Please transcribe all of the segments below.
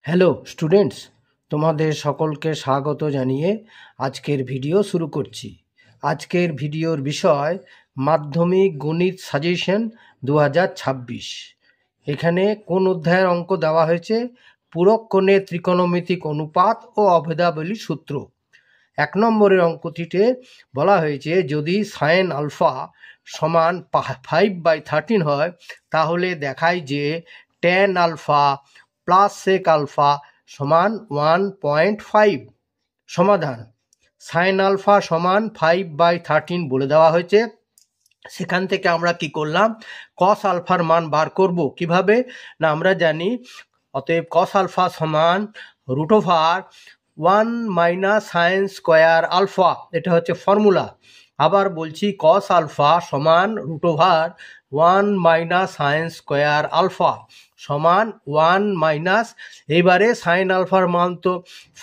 Hello students, তোমাদের সকলকে স্বাগত জানিয়ে আজকের ভিডিও শুরু করছি। আজকের ভিডিওর বিষয় মাধ্যমিক গণিত সাজেশন 2026। এখানে কোন অধ্যায়ের অঙ্ক দেওয়া হয়েছে? পূরক কোণের ত্রিকোণমিতিক অনুপাত ও অভেদাবলী সূত্র। 1 নম্বরের অঙ্কটিতে বলা হয়েছে যদি সাইন আলফা সমান 5/13 হয় তাহলে দেখায় যে tan alpha plus sec alpha সমান 1.5। সমাধান: সাইন আলফা সমান 5/13 বলে দেওয়া হয়েছে। সেখান থেকে আমরা কি করলাম, কস আলফার মান বার করব। কিভাবে না, আমরা জানি অতএব কস আলফা সমান √1 মাইনাস সাইন স্কোয়ার আলফা, এটা হচ্ছে ফর্মুলা। আবার বলছি কস আলফা সমান √1 মাইনাস সাইন স্কোয়ার আলফা সমান 1 মাইনাস, এবারে সাইন আলফার মান তো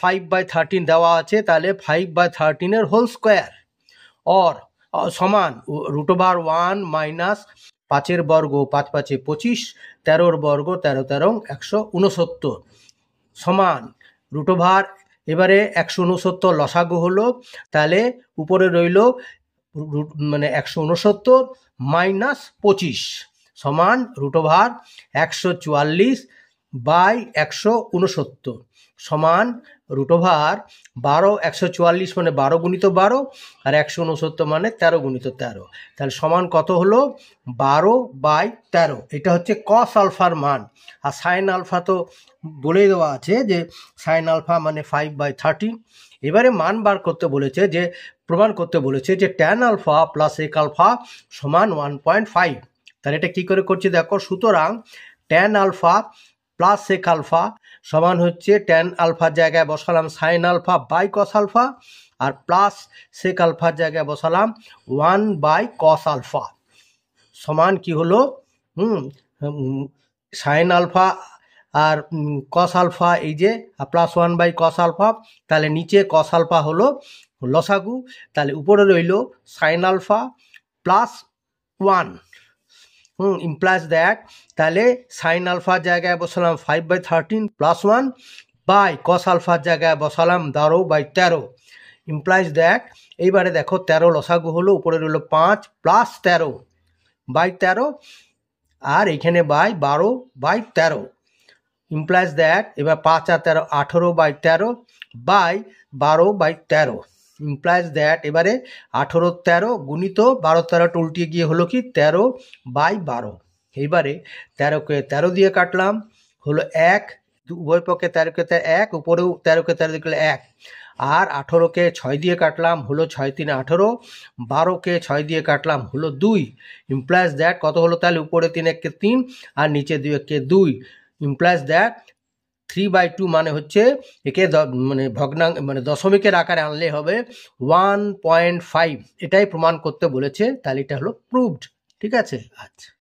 5/13 দেওয়া আছে, তাহলে 5/13 হোল স্কোয়ার অর সমান √1 মাইনাস 5 বর্গ 5 5 25, 13 বর্গ 13 13 169 সমান √, এবারে 169 লসাগু হলো, তাহলে উপরে রইল মানে 169 মাইনাস 25 সমান √144/169 সমান √12। 144 মানে 12 গুণিত 12 আর 169 মানে 13 গুণিত 13, তাহলে সমান কত হলো 12/13। এটা হচ্ছে কস আলফার মান। আর সাইন আলফা তো বলেই দেওয়া আছে যে সাইন আলফা মানে 5/13। এবারে মান বার করতে বলেছে, যে প্রমাণ করতে বলেছে যে ট্যান আলফা প্লাস এক আলফা সমান 1.5। তাহলে এটা কি করে করছি দেখো। সুতরাং tan alpha plus sec alpha সমান হচ্ছে ট্যান আলফার জায়গায় বসালাম sine alpha by cos alpha, আর প্লাস সেক আলফার জায়গায় বসালাম 1/cos আলফা সমান কি হলো সাইন আলফা আর কস আলফা, এই যে প্লাস 1/cos আলফা, তাহলে নিচে কস আলফা হলো লসাগু, তাহলে উপরে রইল sine alpha plus 1 implies that, তাহলে সাইন আলফার জায়গায় বসালাম 5/13 প্লাস 1 বাই কস আলফার জায়গায় বসালাম 12/13 ইমপ্লাইজ দ্যাট। এইবারে দেখো 13 লসাগু হলো, উপরে রইল 5 প্লাস 13/13 আর এখানে বাই 12/13 ইমপ্লাইজ দ্যাট। এবার 5 আর 13 18/13 বাই 12/13 ইমপ্লাইজ দ্যাট। এবারে 18 13 গুণিত 12 13 উল্টিয়ে গিয়ে হলো কি 13/12। এইবারে 13কে 13 দিয়ে কাটলাম, হলো 1, উভয় পক্ষে 13কে 1, উপরেও 13কে 13 দিয়ে 1, আর 18কে 6 দিয়ে কাটলাম, হলো 6 3 18, 12কে 6 দিয়ে কাটলাম, হলো 2 ইমপ্লাইজ দ্যাট। কত হলো তাহলে, উপরে 3 1 3 আর নিচে 2 1 2 ইমপ্লাইজ দ্যাট 3/2 মানে হচ্ছে একে মানে ভগ্নাঙ্ক মানে দশমিকের আকারে আনলে হবে 1.5। এটাই প্রমাণ করতে বলেছে, তাহলে এটা হলো প্রুভড। ঠিক আছে, আচ্ছা।